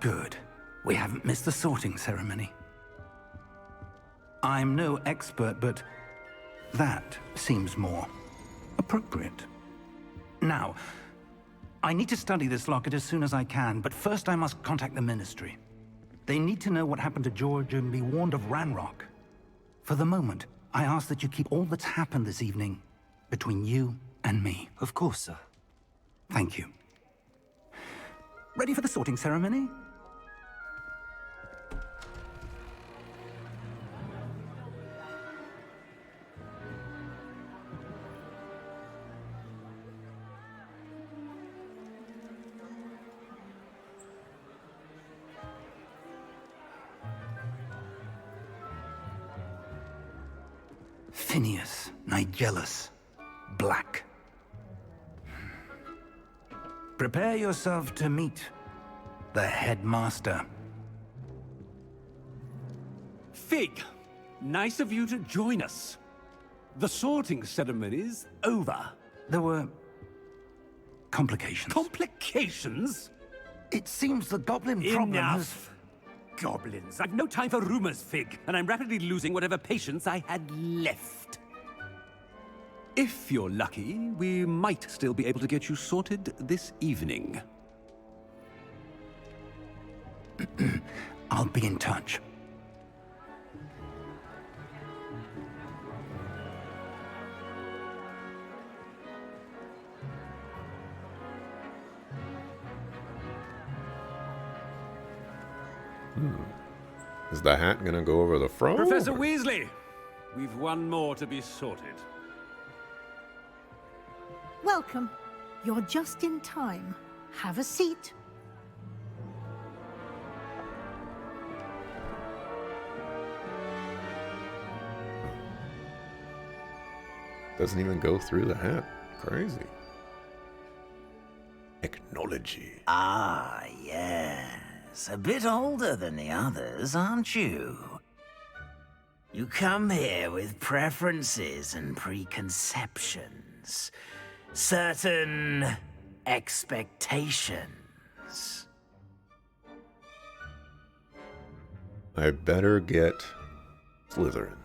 Good. We haven't missed the sorting ceremony. I'm no expert, but that seems more appropriate. Now, I need to study this locket as soon as I can, but first I must contact the Ministry. They need to know what happened to George and be warned of Ranrock. For the moment, I ask that you keep all that's happened this evening between you and me. Of course, sir. Thank you. Ready for the sorting ceremony? Phineas, Nigellus, Black. Prepare yourself to meet the headmaster. Fig, nice of you to join us. The sorting ceremony's over. There were complications. Complications? It seems the goblin problem has... Enough! Goblins. I've no time for rumors, Fig, and I'm rapidly losing whatever patience I had left. If you're lucky, we might still be able to get you sorted this evening. I'll be in touch. Is the hat gonna go over the front? Professor Weasley, we've one more to be sorted. Welcome. You're just in time. Have a seat. Doesn't even go through the hat. Crazy. Technology. Ah, yes. A bit older than the others, aren't you? You come here with preferences and preconceptions. Certain expectations. I better get Slytherin.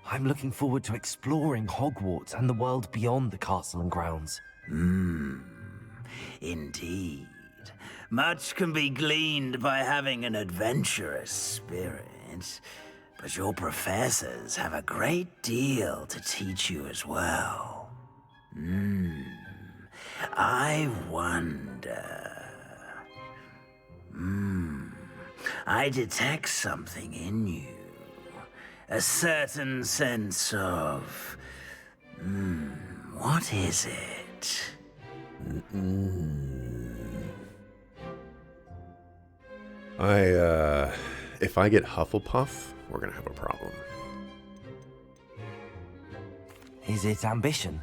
I'm looking forward to exploring Hogwarts and the world beyond the castle and grounds. Indeed. Much can be gleaned by having an adventurous spirit, but your professors have a great deal to teach you as well. I wonder... I detect something in you. A certain sense of... what is it? If I get Hufflepuff, we're gonna have a problem. Is it ambition?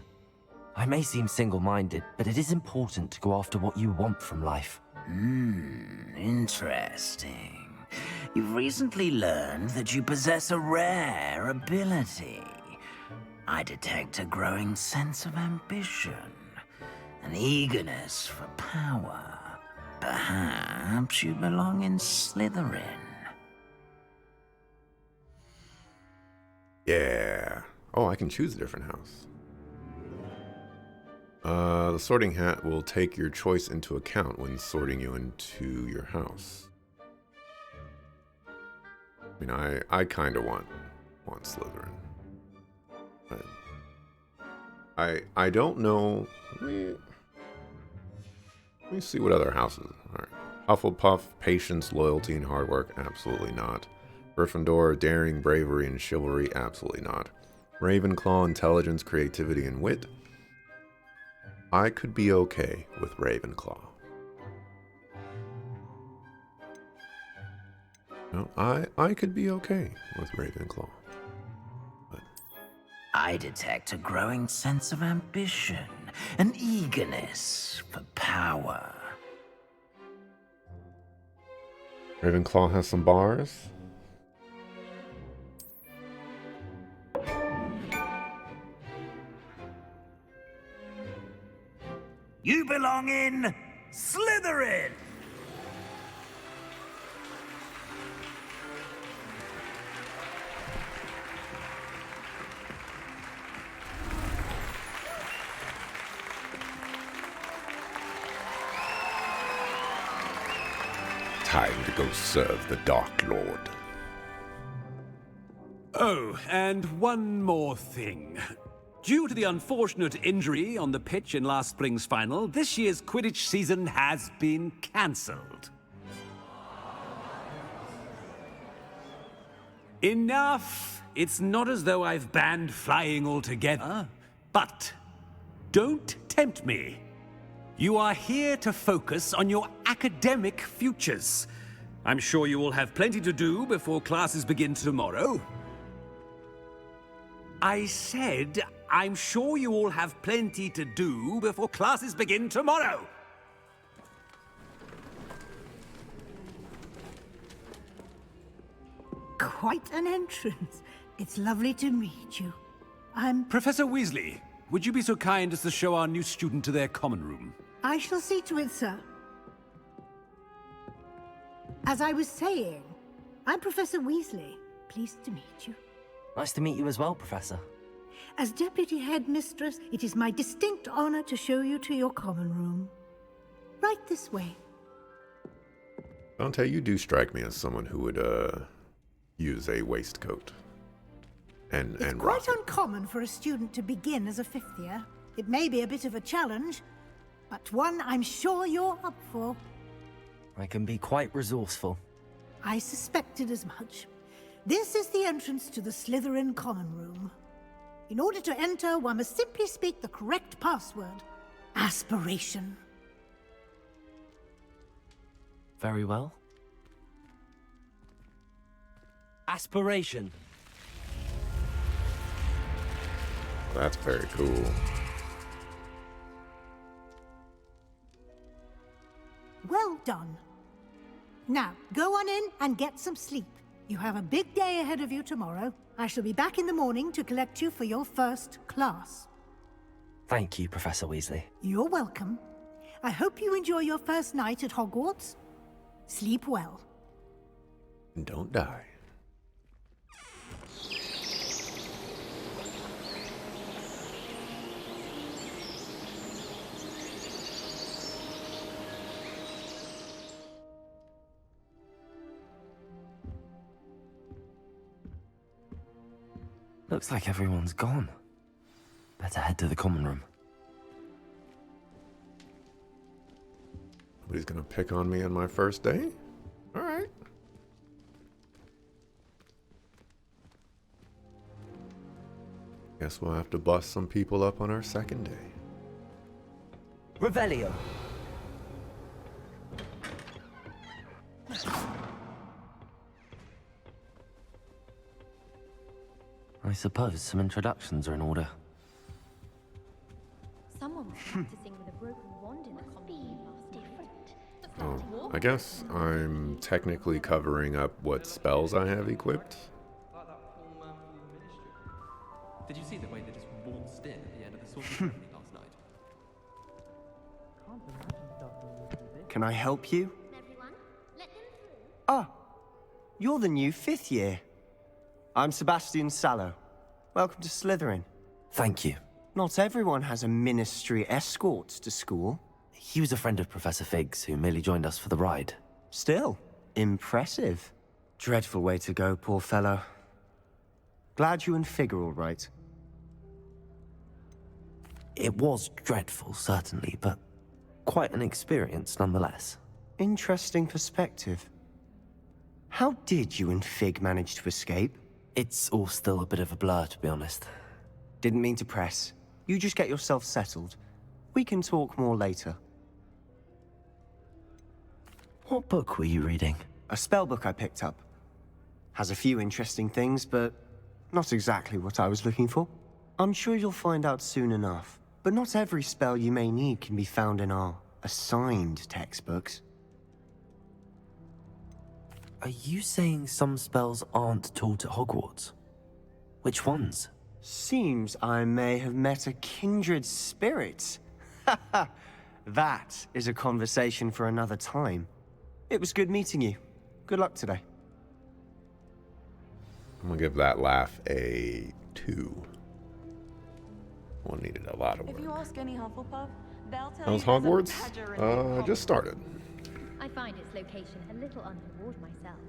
I may seem single-minded, but it is important to go after what you want from life. Interesting. You've recently learned that you possess a rare ability. I detect a growing sense of ambition, an eagerness for power. Perhaps you belong in Slytherin. Yeah. Oh, I can choose a different house. The sorting hat will take your choice into account when sorting you into your house. I mean, I kind of want Slytherin. But I don't know. Let me see what other houses. All right. Hufflepuff, patience, loyalty, and hard work. Absolutely not. Gryffindor, daring, bravery, and chivalry. Absolutely not. Ravenclaw, intelligence, creativity, and wit. I could be okay with Ravenclaw. No, I could be okay with Ravenclaw. But I detect a growing sense of ambition, an eagerness for power. Ravenclaw has some bars. You belong in Slytherin! Time to go serve the Dark Lord. Oh, and one more thing. Due to the unfortunate injury on the pitch in last spring's final, this year's Quidditch season has been cancelled. Enough! It's not as though I've banned flying altogether, but don't tempt me. You are here to focus on your academic futures. I'm sure you will have plenty to do before classes begin tomorrow. I said, I'm sure you all have plenty to do before classes begin tomorrow. Quite an entrance. It's lovely to meet you. Professor Weasley, would you be so kind as to show our new student to their common room? I shall see to it, sir. As I was saying, I'm Professor Weasley. Pleased to meet you. Nice to meet you as well, Professor. As Deputy Headmistress, it is my distinct honor to show you to your common room. Right this way. Dante, you do strike me as someone who would, use a waistcoat. And Quite rocket. uncommon for a student to begin as a fifth year. It may be a bit of a challenge, but one I'm sure you're up for. I can be quite resourceful. I suspected as much. This is the entrance to the Slytherin common room. In order to enter, one must simply speak the correct password. Aspiration. Very well. Aspiration. That's very cool. Well done. Now, go on in and get some sleep. You have a big day ahead of you tomorrow. I shall be back in the morning to collect you for your first class. Thank you, Professor Weasley. You're welcome. I hope you enjoy your first night at Hogwarts. Sleep well. And don't die. Looks like everyone's gone. Better head to the common room. Nobody's gonna pick on me on my first day? Alright. Guess we'll have to bust some people up on our second day. Revelio. I suppose some introductions are in order. Someone was practicing with a broken wand in the common room last night. I guess I'm technically covering up what spells I have equipped. Like that poor man from the ministry. Did you see the way they just waltzed in at the end of the sorting ceremony last night? Can I help you? Everyone, let them through. Ah, you're the new fifth year. I'm Sebastian Sallow. Welcome to Slytherin. Thank you. Not everyone has a ministry escort to school. He was a friend of Professor Fig's who merely joined us for the ride. Still, impressive. Dreadful way to go, poor fellow. Glad you and Fig are all right. It was dreadful, certainly, but quite an experience nonetheless. Interesting perspective. How did you and Fig manage to escape? It's all still a bit of a blur, to be honest. Didn't mean to press. You just get yourself settled. We can talk more later. What book were you reading? A spellbook I picked up. Has a few interesting things, but not exactly what I was looking for. I'm sure you'll find out soon enough. But not every spell you may need can be found in our assigned textbooks. Are you saying some spells aren't taught at Hogwarts? Which ones? Seems I may have met a kindred spirit. Haha, That is a conversation for another time. It was good meeting you. Good luck today. I'm gonna give that laugh a 2. One needed a lot of If work. you ask any Hufflepuff, they'll tell How's you there's a Hogwarts? badger in the common Just started. I find its location a little untoward myself.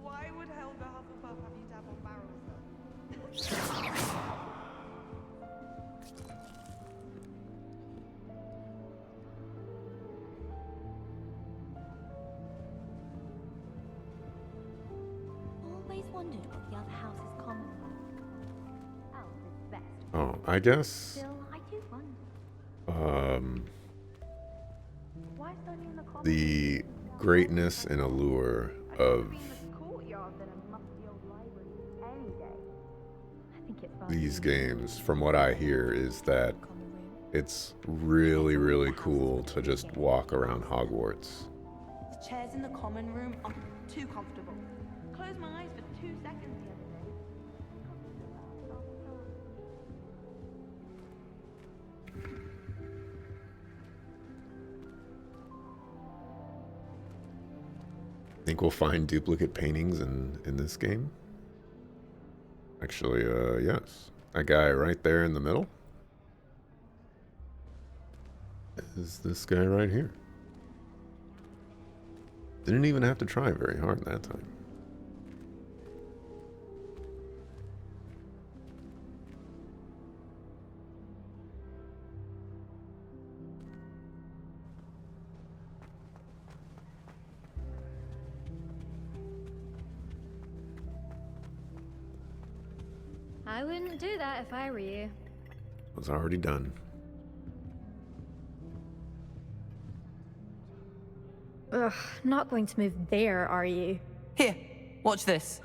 Why would Helga Hufflepuff have you tap on barrels though? Always wondered what the other house is common with. Elf is best. Oh, I guess Still, I do wonder. Why study in the common the greatness and allure of courtyard than a musty old library any day? I think it's these games, from what I hear, is that it's really, really cool to just walk around Hogwarts. The chairs in the common room are too comfortable. Closed my eyes for 2 seconds the other day. Think we'll find duplicate paintings in this game? Actually, yes. That guy right there in the middle is this guy right here. Didn't even have to try very hard that time. I wouldn't do that if I were you. Was already done. Ugh, not going to move there, are you? Here, watch this.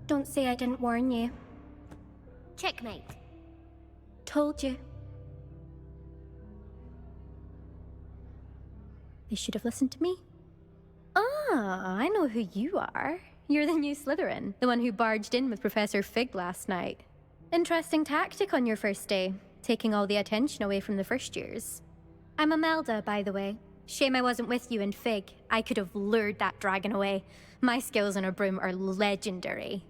Don't say I didn't warn you. Checkmate. Told you. They should have listened to me. Ah, I know who you are. You're the new Slytherin, the one who barged in with Professor Fig last night. Interesting tactic on your first day, taking all the attention away from the first years. I'm Imelda, by the way. Shame I wasn't with you in Fig. I could have lured that dragon away. My skills on a broom are legendary.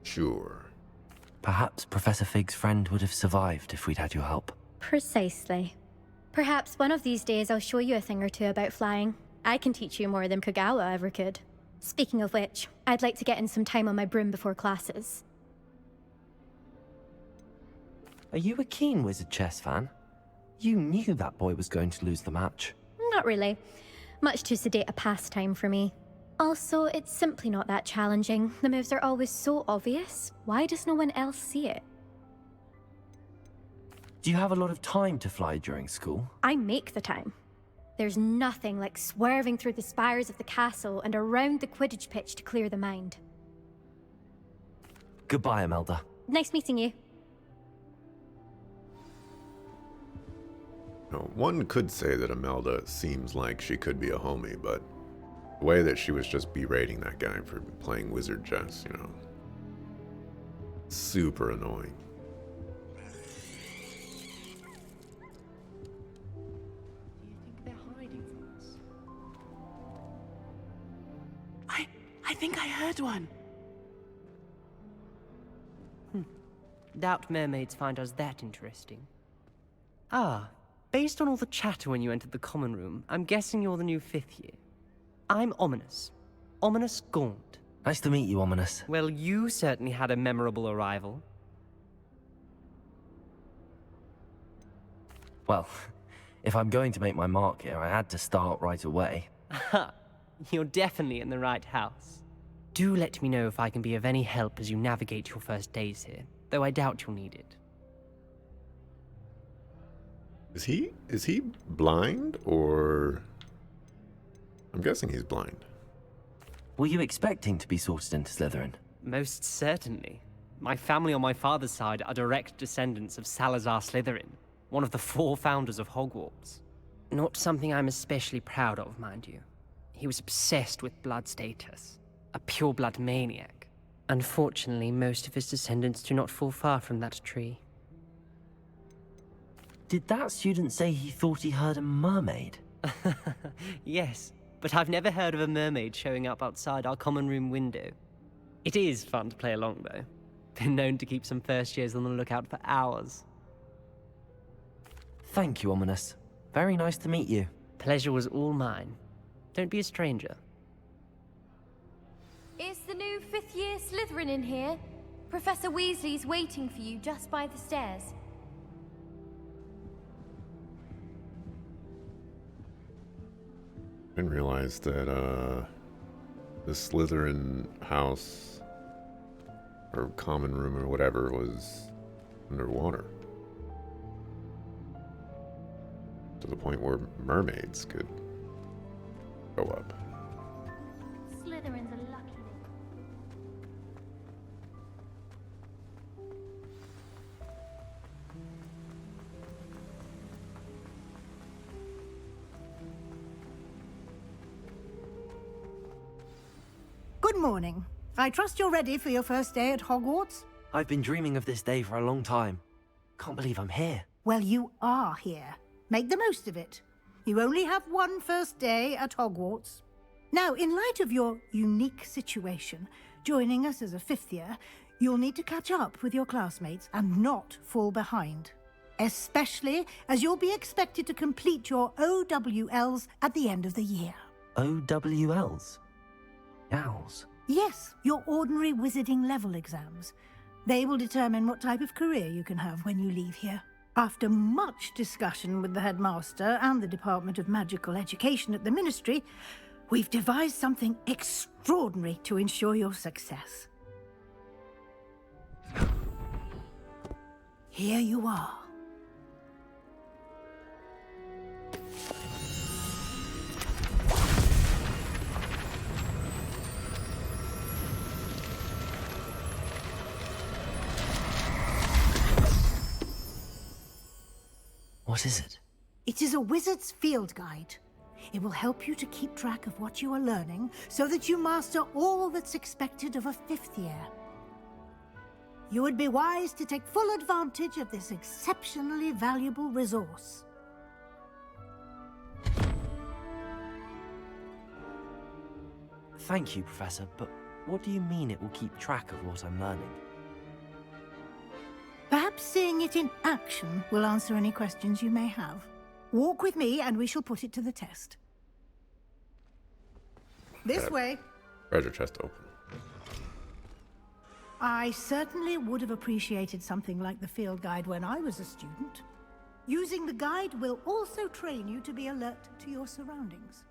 Sure. Perhaps Professor Fig's friend would have survived if we'd had your help. Precisely. Perhaps one of these days I'll show you a thing or two about flying. I can teach you more than Kagawa ever could. Speaking of which, I'd like to get in some time on my broom before classes. Are you a keen Wizard Chess fan? You knew that boy was going to lose the match. Not really. Much too sedate a pastime for me. Also, it's simply not that challenging. The moves are always so obvious. Why does no one else see it? Do you have a lot of time to fly during school? I make the time. There's nothing like swerving through the spires of the castle and around the Quidditch pitch to clear the mind. Goodbye, Imelda. Nice meeting you. No, one could say that Imelda seems like she could be a homie, but the way that she was just berating that guy for playing wizard chess, you know, super annoying. Do you think they're hiding from us? I think I heard one. Doubt mermaids find us that interesting. Ah, based on all the chatter when you entered the common room, I'm guessing you're the new 5th year. I'm Ominous. Ominous Gaunt. Nice to meet you, Ominous. Well, you certainly had a memorable arrival. Well, if I'm going to make my mark here, I had to start right away. Ha! You're definitely in the right house. Do let me know if I can be of any help as you navigate your first days here, though I doubt you'll need it. Is he blind, or I'm guessing he's blind. Were you expecting to be sorted into Slytherin? Most certainly. My family on my father's side are direct descendants of Salazar Slytherin, one of the 4 founders of Hogwarts. Not something I'm especially proud of, mind you. He was obsessed with blood status. A pure-blood maniac. Unfortunately, most of his descendants do not fall far from that tree. Did that student say he thought he heard a mermaid? Yes, but I've never heard of a mermaid showing up outside our common room window. It is fun to play along, though. Been known to keep some first years on the lookout for hours. Thank you, Ominous. Very nice to meet you. Pleasure was all mine. Don't be a stranger. Is the new fifth-year Slytherin in here? Professor Weasley's waiting for you just by the stairs. I didn't realize that the Slytherin house or common room or whatever was underwater. To the point where mermaids could go up. Slytherin's a lucky name. Good morning. I trust you're ready for your first day at Hogwarts? I've been dreaming of this day for a long time. Can't believe I'm here. Well, you are here. Make the most of it. You only have one first day at Hogwarts. Now, in light of your unique situation, joining us as a fifth year, you'll need to catch up with your classmates and not fall behind. Especially as you'll be expected to complete your OWLs at the end of the year. OWLs? Owls? Yes, your ordinary wizarding level exams. They will determine what type of career you can have when you leave here. After much discussion with the headmaster and the Department of Magical Education at the Ministry, we've devised something extraordinary to ensure your success. Here you are. What is it? It is a wizard's field guide. It will help you to keep track of what you are learning so that you master all that's expected of a fifth year. You would be wise to take full advantage of this exceptionally valuable resource. Thank you, Professor, but what do you mean it will keep track of what I'm learning? Perhaps seeing it in action will answer any questions you may have. Walk with me and we shall put it to the test. This way. Treasure chest open. I certainly would have appreciated something like the field guide when I was a student. Using the guide will also train you to be alert to your surroundings.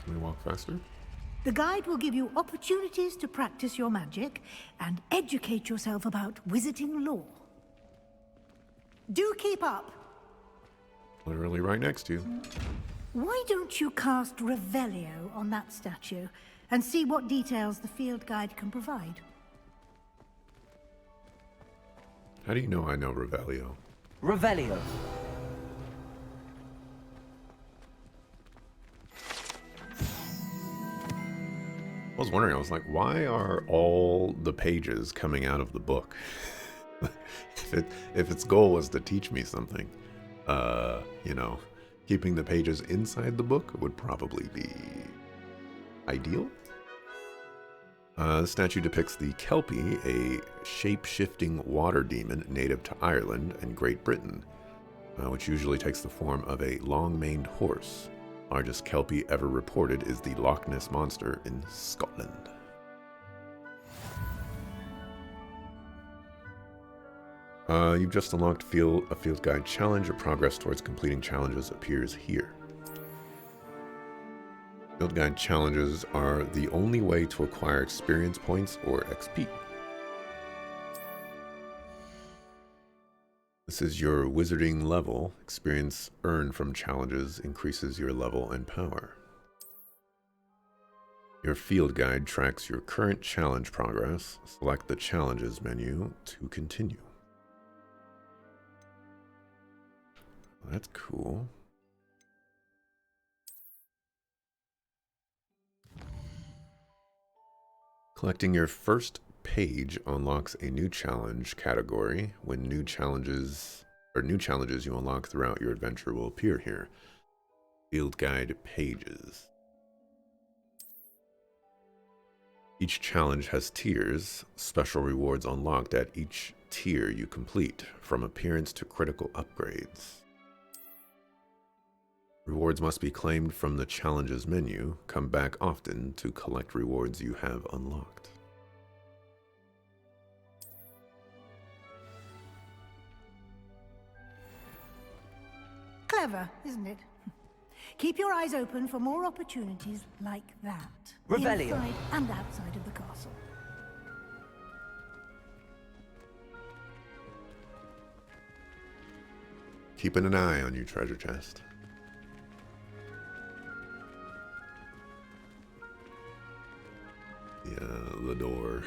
Can we walk faster? The guide will give you opportunities to practice your magic and educate yourself about wizarding lore. Do keep up. Literally right next to you. Why don't you cast Revelio on that statue and see what details the field guide can provide? How do you know I know Revelio? Revelio. I was wondering, I was like, why are all the pages coming out of the book? if its goal was to teach me something, you know, keeping the pages inside the book would probably be ideal. The statue depicts the Kelpie, a shape-shifting water demon native to Ireland and Great Britain, which usually takes the form of a long-maned horse. Largest Kelpie ever reported is the Loch Ness Monster in Scotland. You've just unlocked a field guide challenge. Your progress towards completing challenges appears here. Field guide challenges are the only way to acquire experience points or XP. This is your wizarding level. Experience earned from challenges increases your level and power. Your field guide tracks your current challenge progress. Select the challenges menu to continue. That's cool. Collecting your first page unlocks a new challenge category. When new challenges you unlock throughout your adventure will appear here. Field guide pages. Each challenge has tiers. Special rewards unlocked at each tier you complete, from appearance to critical upgrades. Rewards must be claimed from the challenges menu. Come back often to collect rewards you have unlocked. Clever, isn't it? Keep your eyes open for more opportunities like that. Revelio. Inside and outside of the castle. Keeping an eye on your treasure chest. Yeah, the door.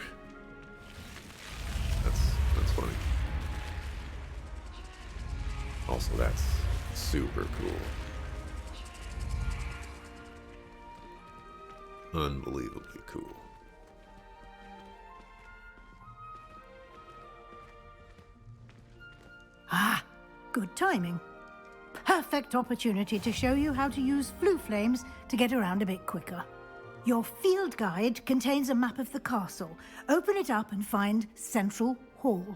That's funny. Also, that's super cool. Unbelievably cool. Ah, good timing. Perfect opportunity to show you how to use flue flames to get around a bit quicker. Your field guide contains a map of the castle. Open it up and find Central Hall.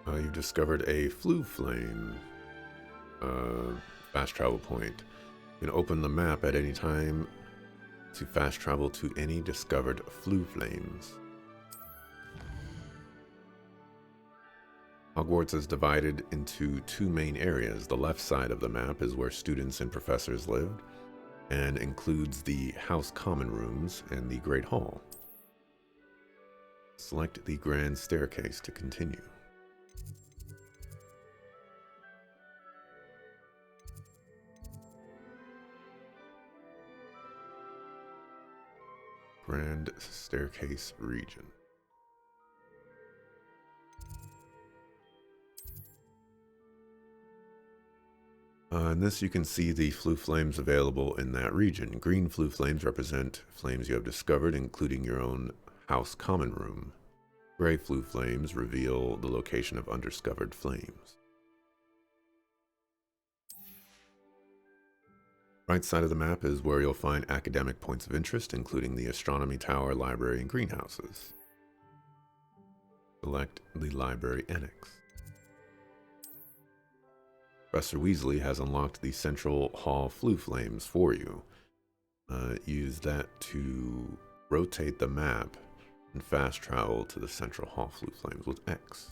You've discovered a flue flame fast travel point. You can open the map at any time to fast travel to any discovered flue flames. Hogwarts is divided into two main areas. The left side of the map is where students and professors lived, and includes the House Common Rooms and the Great Hall. Select the Grand Staircase to continue. Grand Staircase region. In this you can see the flue flames available in that region. Green flue flames represent flames you have discovered, including your own House Common Room. Gray flue flames reveal the location of undiscovered flames. Right side of the map is where you'll find academic points of interest, including the Astronomy Tower, Library, and Greenhouses. Select the Library Annex. Professor Weasley has unlocked the Central Hall flue flames for you. Use that to rotate the map and fast travel to the Central Hall flue flames with X.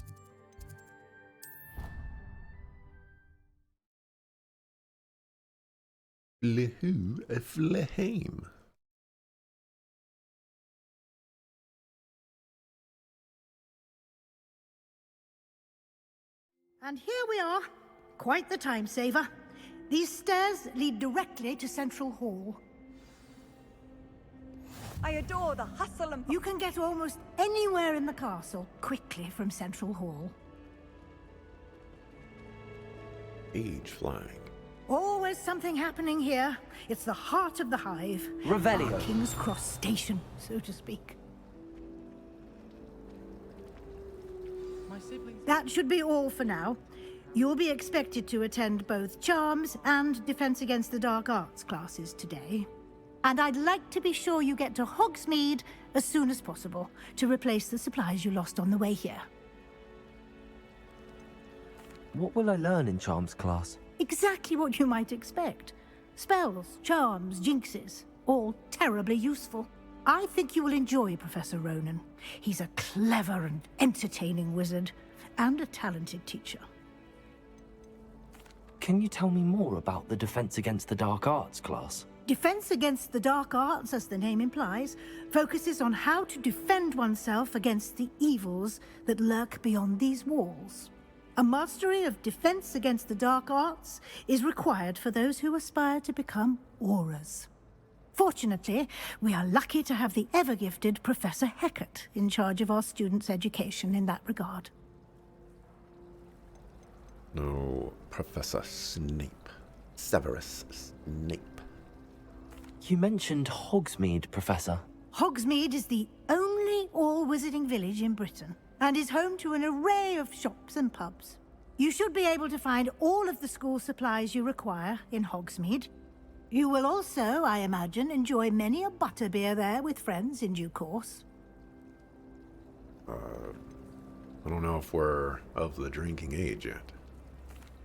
Flue flame. And here we are. Quite the time saver. These stairs lead directly to Central Hall. I adore the hustle and... You can get almost anywhere in the castle quickly from Central Hall. Age flying. Always something happening here. It's the heart of the hive. Revelio. Our King's Cross Station, so to speak. My siblings... That should be all for now. You'll be expected to attend both Charms and Defense Against the Dark Arts classes today. And I'd like to be sure you get to Hogsmeade as soon as possible to replace the supplies you lost on the way here. What will I learn in Charms class? Exactly what you might expect. Spells, charms, jinxes, all terribly useful. I think you will enjoy Professor Ronan. He's a clever and entertaining wizard, and a talented teacher. Can you tell me more about the Defense Against the Dark Arts class? Defense Against the Dark Arts, as the name implies, focuses on how to defend oneself against the evils that lurk beyond these walls. A mastery of Defense Against the Dark Arts is required for those who aspire to become auras. Fortunately, we are lucky to have the ever-gifted Professor Hecat in charge of our students' education in that regard. No, Professor Snape. Severus Snape. You mentioned Hogsmeade, Professor. Hogsmeade is the only all-wizarding village in Britain and is home to an array of shops and pubs. You should be able to find all of the school supplies you require in Hogsmeade. You will also, I imagine, enjoy many a butterbeer there with friends in due course. I don't know if we're of the drinking age yet.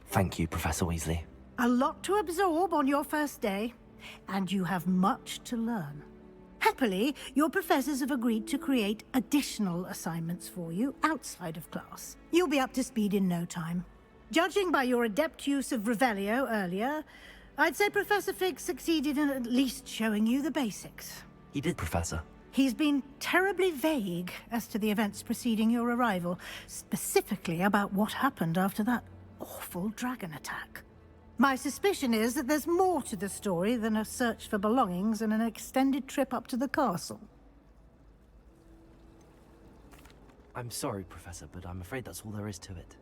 Thank you, Professor Weasley. A lot to absorb on your first day, and you have much to learn. Happily, your professors have agreed to create additional assignments for you outside of class. You'll be up to speed in no time. Judging by your adept use of Revelio earlier, I'd say Professor Fig succeeded in at least showing you the basics. He did, Professor. He's been terribly vague as to the events preceding your arrival, specifically about what happened after that awful dragon attack. My suspicion is that there's more to the story than a search for belongings and an extended trip up to the castle. I'm sorry, Professor, but I'm afraid that's all there is to it.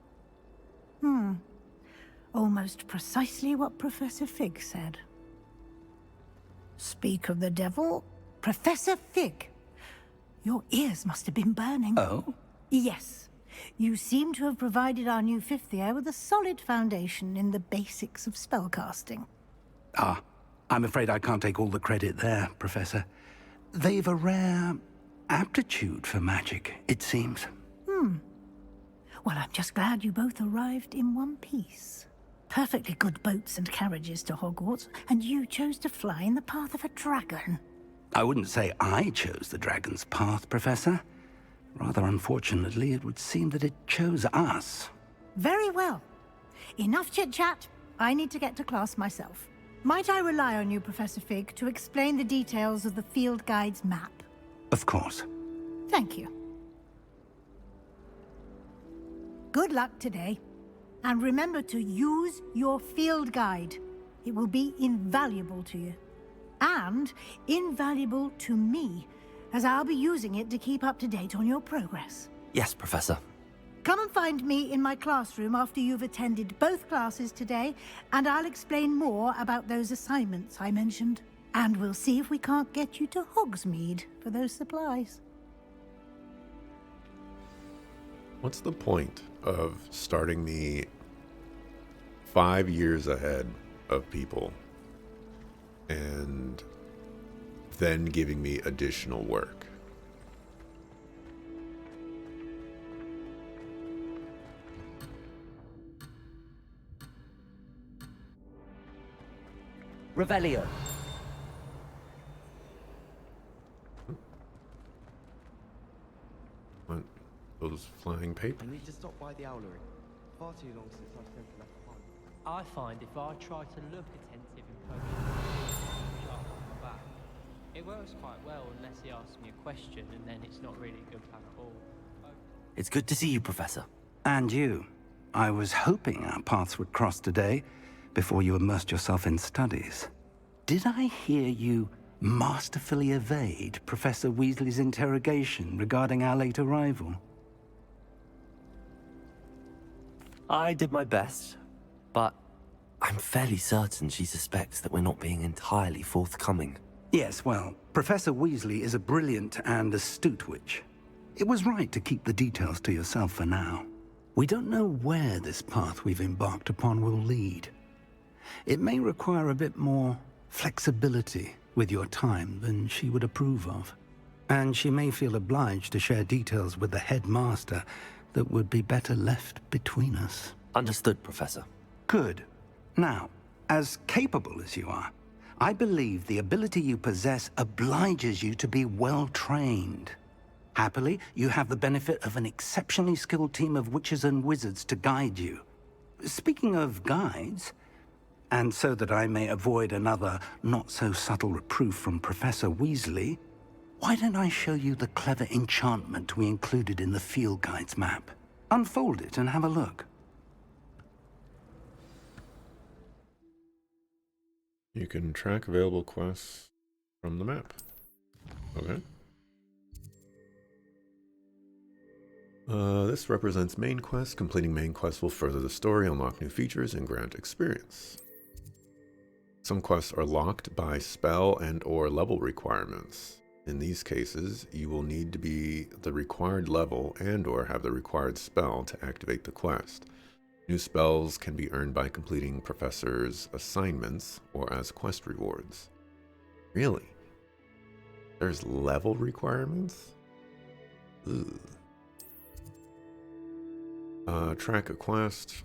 Almost precisely what Professor Fig said. Speak of the devil, Professor Fig. Your ears must have been burning. Oh? Yes. You seem to have provided our new fifth year with a solid foundation in the basics of spellcasting. Ah, I'm afraid I can't take all the credit there, Professor. They've a rare aptitude for magic, it seems. Well, I'm just glad you both arrived in one piece. Perfectly good boats and carriages to Hogwarts, and you chose to fly in the path of a dragon. I wouldn't say I chose the dragon's path, Professor. Rather unfortunately, it would seem that it chose us. Very well. Enough chit-chat. I need to get to class myself. Might I rely on you, Professor Fig, to explain the details of the field guide's map? Of course. Thank you. Good luck today. And remember to use your field guide. It will be invaluable to you. And invaluable to me, as I'll be using it to keep up to date on your progress. Yes, Professor. Come and find me in my classroom after you've attended both classes today, and I'll explain more about those assignments I mentioned. And we'll see if we can't get you to Hogsmeade for those supplies. What's the point of starting me 5 years ahead of people and then giving me additional work? Revelio. What? Those flying paper? I need to stop by the owlery. Far too long since I've simply left home. I find if I try to look attentive in potions, sharp on my back, it works quite well unless he asks me a question, and then it's not really a good plan at all. It's good to see you, Professor. And you. I was hoping our paths would cross today, before you immersed yourself in studies. Did I hear you masterfully evade Professor Weasley's interrogation regarding our late arrival? I did my best, but I'm fairly certain she suspects that we're not being entirely forthcoming. Yes, well, Professor Weasley is a brilliant and astute witch. It was right to keep the details to yourself for now. We don't know where this path we've embarked upon will lead. It may require a bit more flexibility with your time than she would approve of. And she may feel obliged to share details with the headmaster that would be better left between us. Understood, Professor. Good. Now, as capable as you are, I believe the ability you possess obliges you to be well-trained. Happily, you have the benefit of an exceptionally skilled team of witches and wizards to guide you. Speaking of guides, and so that I may avoid another not-so-subtle reproof from Professor Weasley, why don't I show you the clever enchantment we included in the field guide's map? Unfold it and have a look. You can track available quests from the map. Okay. This represents main quests. Completing main quests will further the story, unlock new features, and grant experience. Some quests are locked by spell and or level requirements. In these cases, you will need to be the required level and or have the required spell to activate the quest. New spells can be earned by completing professors' assignments or as quest rewards. Really? There's level requirements? Ooh. Track a quest.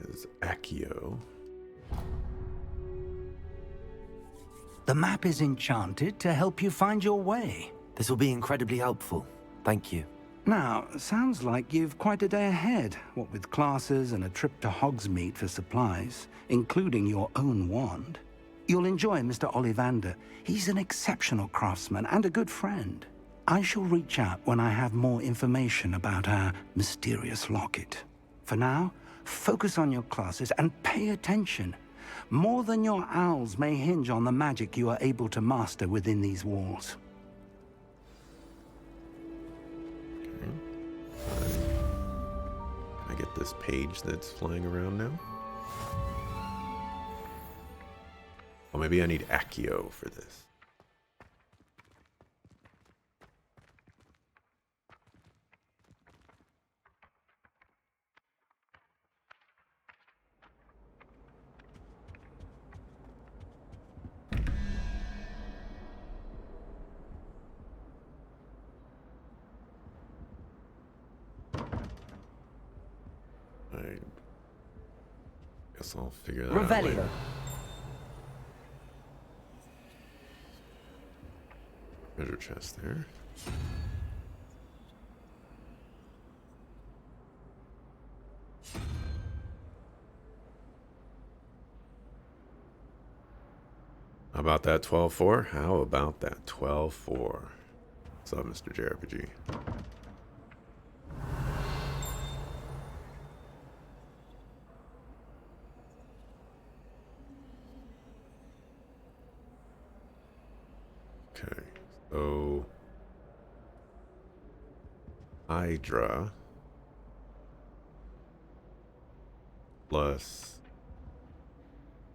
Is Accio. The map is enchanted to help you find your way. This will be incredibly helpful. Thank you. Now, sounds like you've quite a day ahead, what with classes and a trip to Hogsmeade for supplies, including your own wand. You'll enjoy Mr. Ollivander. He's an exceptional craftsman and a good friend. I shall reach out when I have more information about our mysterious locket. For now, focus on your classes and pay attention. More than your owls may hinge on the magic you are able to master within these walls. Can I get this page that's flying around now? Oh, maybe I need Accio for this. I guess I'll figure that out later. Treasure chest there. How about that 12-4? How about that 12-4? What's up, Mr. JRPG? Okay, so Hydra plus,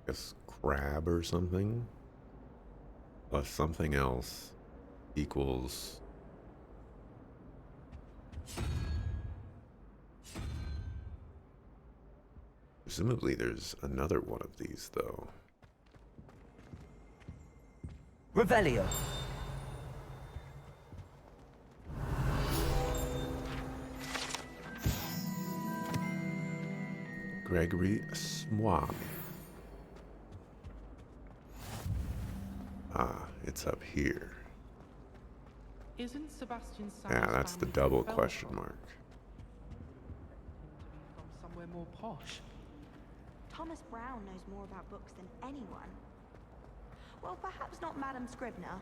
I guess, crab or something plus something else equals presumably there's another one of these though. Revelio. Gregory Swab. Ah, it's up here. Isn't Sebastian Yeah, that's the double question mark. From somewhere more posh. Thomas Brown knows more about books than anyone. Well, perhaps not Madame Scribner,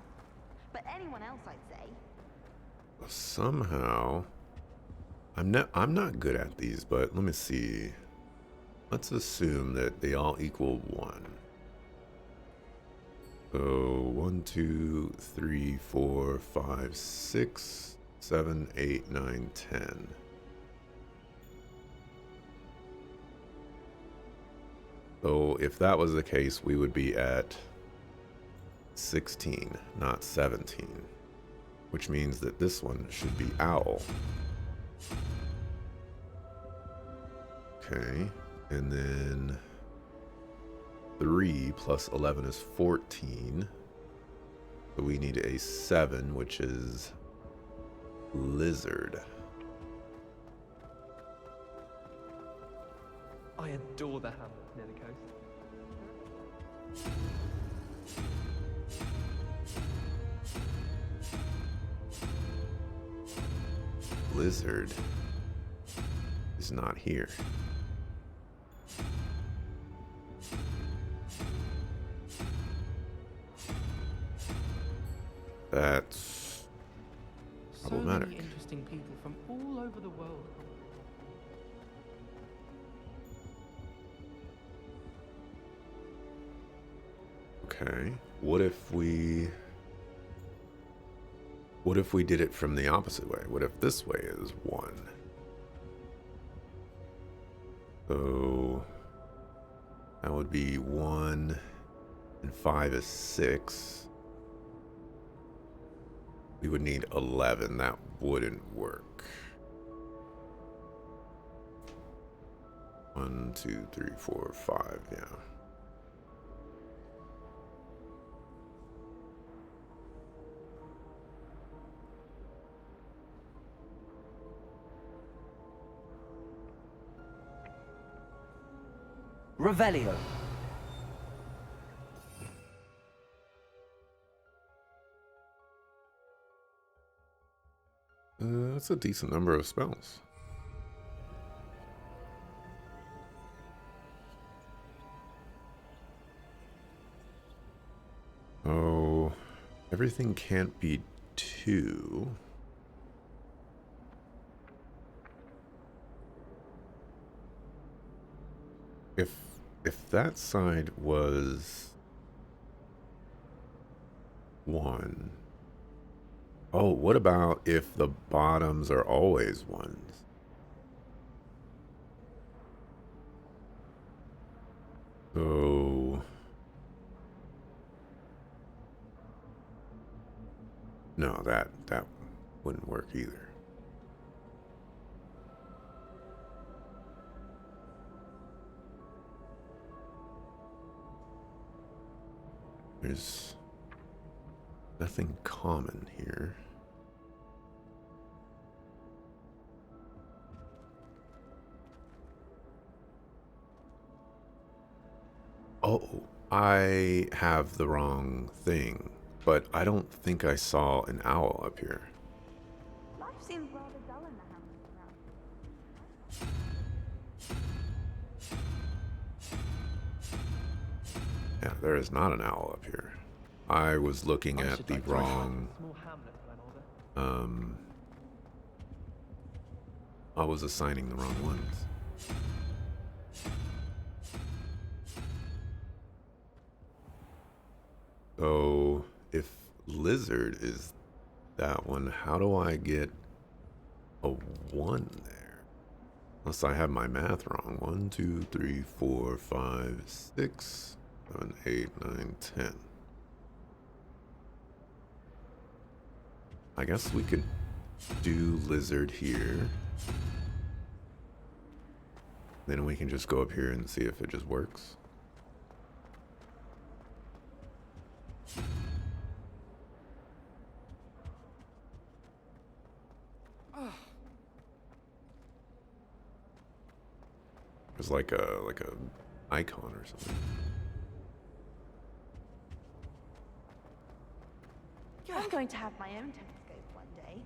but anyone else, I'd say. Somehow, I'm not good at these, but let me see. Let's assume that they all equal 1. So 1, 2, 3, 4, 5, 6, 7, 8, 9, 10. So if that was the case, we would be at 16, not 17, which means that this one should be owl. Okay, and then 3 plus 11 is 14. So we need a 7, which is lizard. I adore the hamlet near the coast. Lizard is not here. That's problematic. So many interesting people from all over the world. Okay, what if we What if we did it from the opposite way? What if this way is 1? So that would be 1 and 5 is 6. We would need 11. That wouldn't work. 1, 2, 3, 4, 5. Yeah. Revelio. That's a decent number of spells. Oh, everything can't be 2. If that side was 1. Oh, what about if the bottoms are always 1s? So no, that wouldn't work either. There's nothing common here. Oh, I have the wrong thing, but I don't think I saw an owl up here. Life seems rather dull in the house now. Yeah, there is not an owl up here. I was looking at the wrong... I was assigning the wrong ones. So, if lizard is that one, how do I get a 1 there? Unless I have my math wrong. 1, 2, 3, 4, 5, 6, 7, 8, 9, 10. I guess we could do lizard here. Then we can just go up here and see if it just works. There's like a icon or something. I'm going to have my own telescope one day.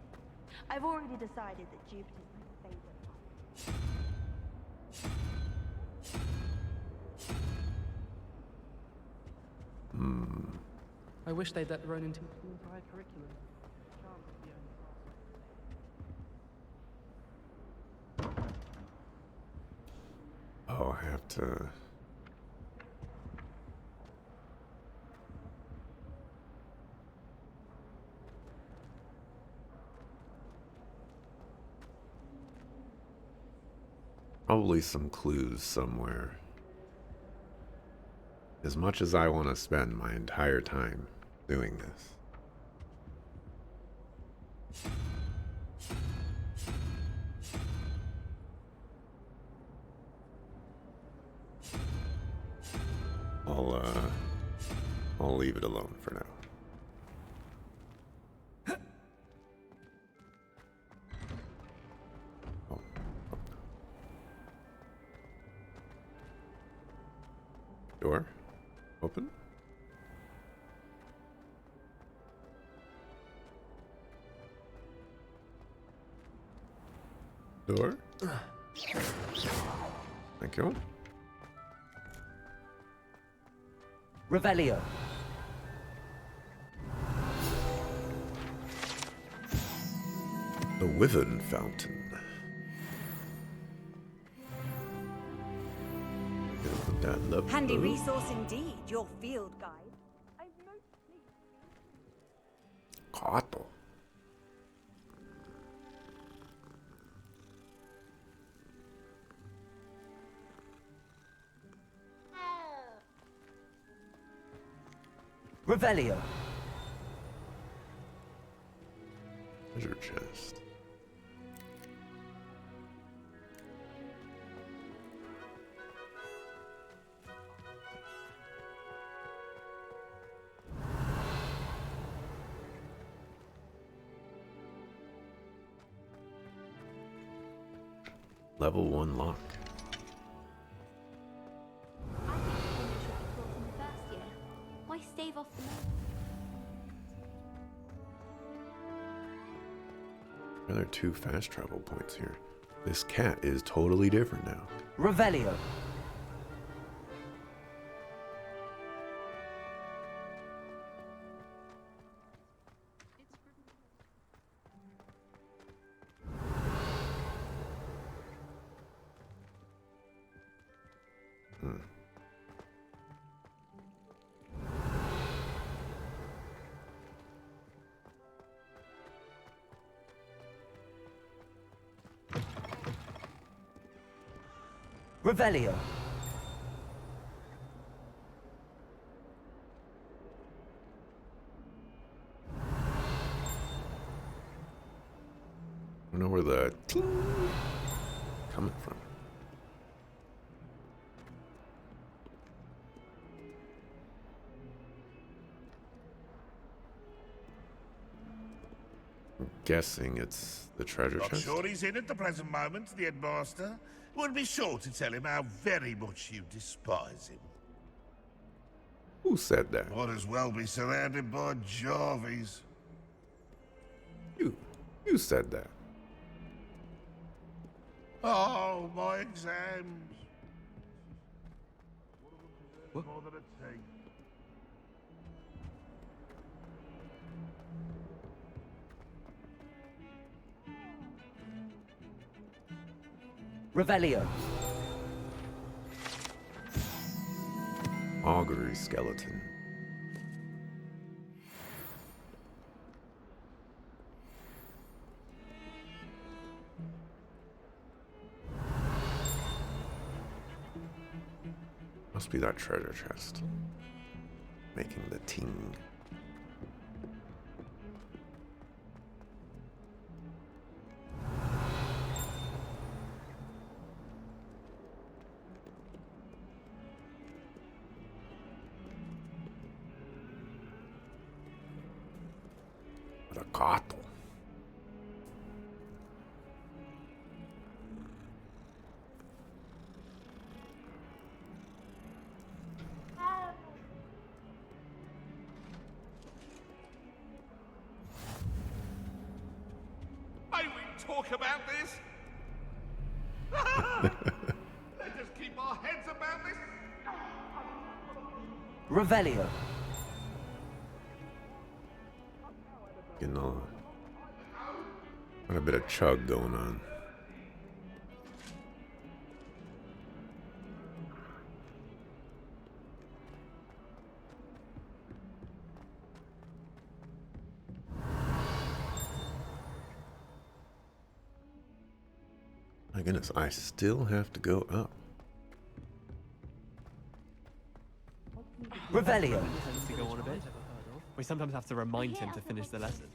I've already decided that Jupiter's my favorite Hmm. I wish they'd let Ronan teach the entire curriculum. Chance of the only class. Oh, I have to... Probably some clues somewhere. As much as I want to spend my entire time doing this. I'll leave it alone for now. Oh, oh. Door open. Door. Thank you. Revelio. The Wyvern Fountain. Put that level. Handy resource indeed, your field guide. Kato. Revelio. Treasure chest. Level 1 lock. I think the woman should be taught in the first year. Why stave off the There are 2 fast travel points here. This cat is totally different now. Revelio. Revelio. I don't know where the ting coming from. I'm guessing it's the treasure Not chest. sure he's in at the present moment, the headmaster. Would be sure to tell him how very much you despise him. Who said that? Might as well be surrounded by Jarvies. You said that. Oh, my exams. What? More than a tea. Revelio. Augury skeleton. Must be that treasure chest. Making the ting. Gato. May we talk about this? Let's just keep our heads about this. Revelio. Getting a bit of chug going on. My goodness, I still have to go up. Revelio. Tends to go on a bit. We sometimes have to remind him to finish the lesson.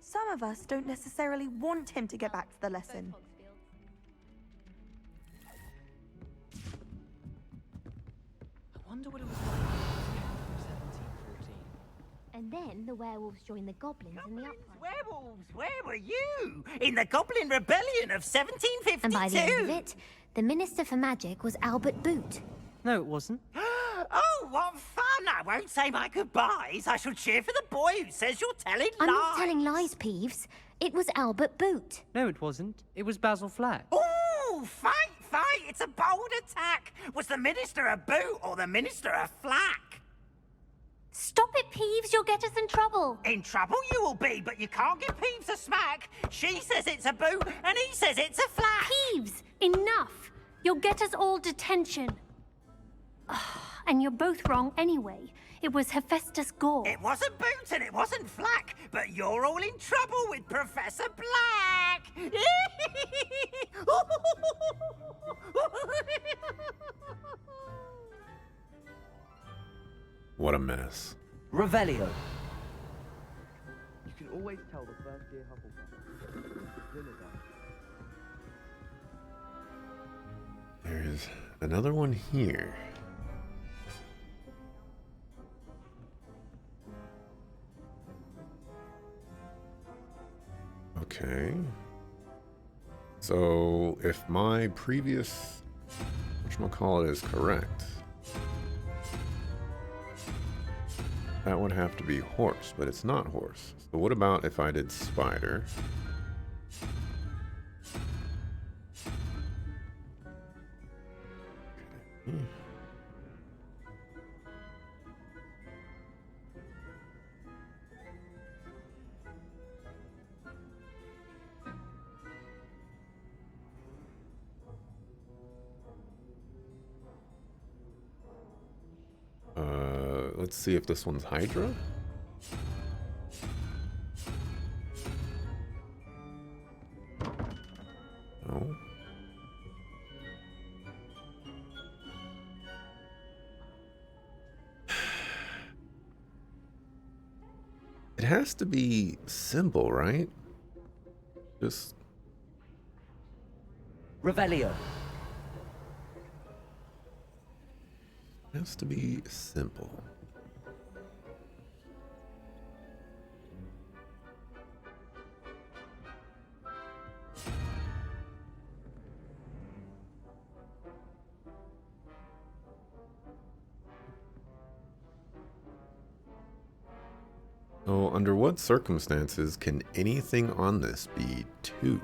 Some of us don't necessarily want him to get back to the lesson. I wonder what it was like in 1714. And then the werewolves joined the goblins in the uprising. Werewolves, where were you? In the Goblin Rebellion of 1752? And by the end of it, the Minister for Magic was Albert Boot. No, it wasn't. Oh, what fun! I won't say my goodbyes. I shall cheer for the boy who says you're telling lies. I'm not telling lies, Peeves. It was Albert Boot. No, it wasn't. It was Basil Flack. Ooh, fight! It's a bold attack. Was the Minister a boot or the Minister a flack? Stop it, Peeves. You'll get us in trouble. In trouble you will be, but you can't give Peeves a smack. She says it's a boot and he says it's a flack. Peeves, enough. You'll get us all detention. And you're both wrong anyway. It was Hephaestus Gore. It wasn't boot and it wasn't flack, but you're all in trouble with Professor Black. What a mess. Revelio. You can always tell the first year Hufflepuff. There's another one here. Okay. So if my previous whatchamacallit is correct, that would have to be horse, but it's not horse. So what about if I did spider? Okay. Let's see if this one's Hydra. No. It has to be simple, right? Just Revelio. has to be simple. So, under what circumstances can anything on this be 2?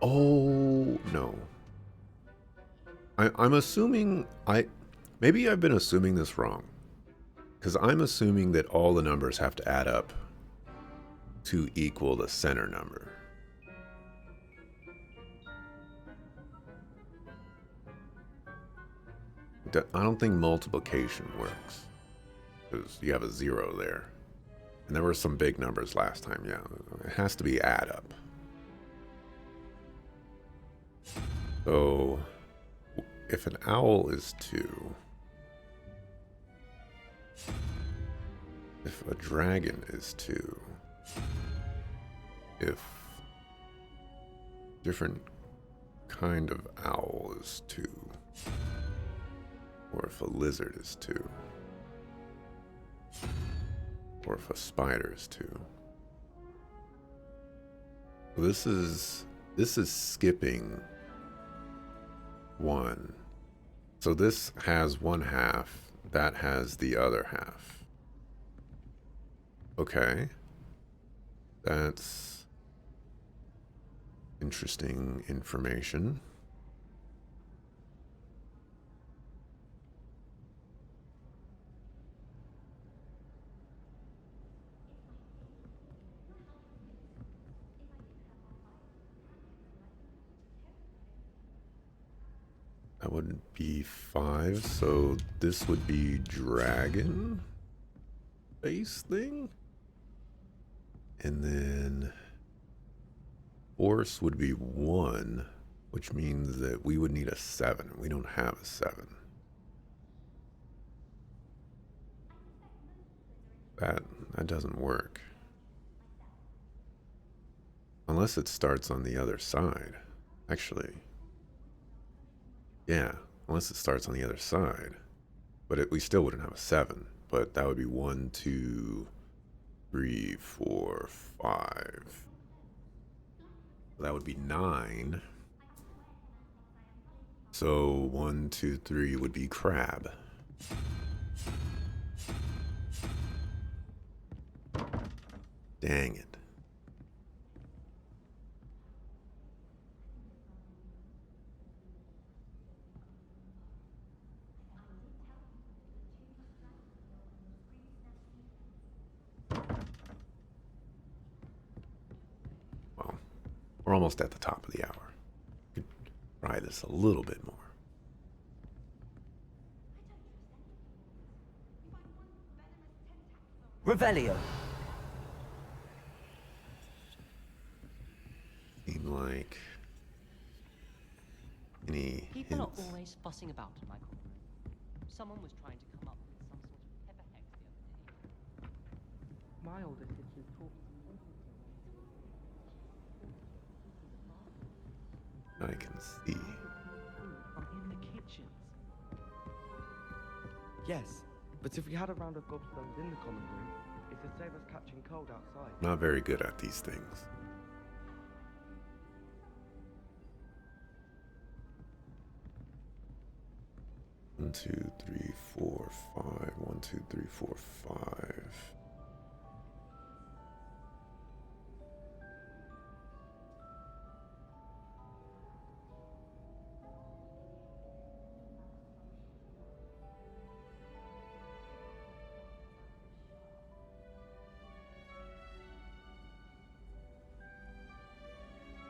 Oh, no. I'm assuming maybe I've been assuming this wrong. Because I'm assuming that all the numbers have to add up to equal the center number. I don't think multiplication works. Because you have a 0 there. And there were some big numbers last time, yeah. It has to be add up. So, if an owl is 2, if a dragon is 2, if different kind of owl is 2, or if a lizard is 2, or if a spider is 2. So this is skipping 1. So this has 1/2, that has the other half. Okay. That's interesting information. That would be 5, so this would be dragon base thing. And then horse would be 1, which means that we would need a 7. We don't have a 7. That doesn't work. Unless it starts on the other side. Actually, yeah, unless it starts on the other side. But we still wouldn't have a 7. But that would be 1, 2, 3, 4, 5. That would be 9. So 1, 2, 3 would be crab. Dang it. Well, we're almost at the top of the hour. We could try this a little bit more. Revelio. Any People are hints? always fussing about in my common room. Someone was trying to come up with some sort of clever hex the other day. My older sister's talking. I can see. I'm in the kitchens. Yes, but if we had a round of gobstones in the common room, it could save us catching cold outside. Not very good at these things. One, two, three, four, five. 1, 2, 3, 4, 5.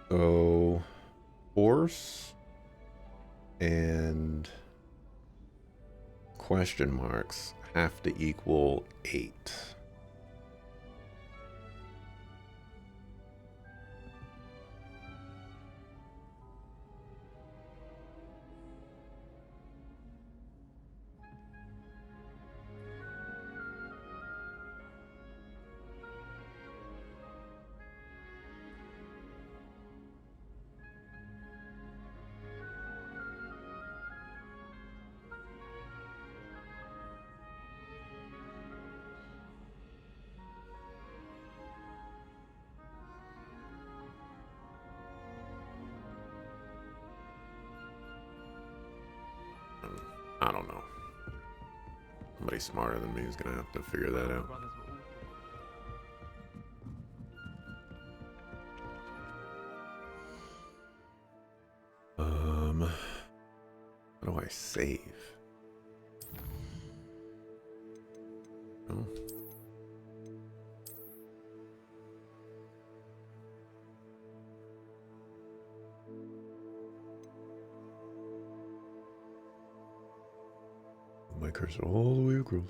So, horse and question marks have to equal 8. I don't know. Somebody smarter than me is gonna have to figure that out. How do I save? Oh. My cursor all the way across.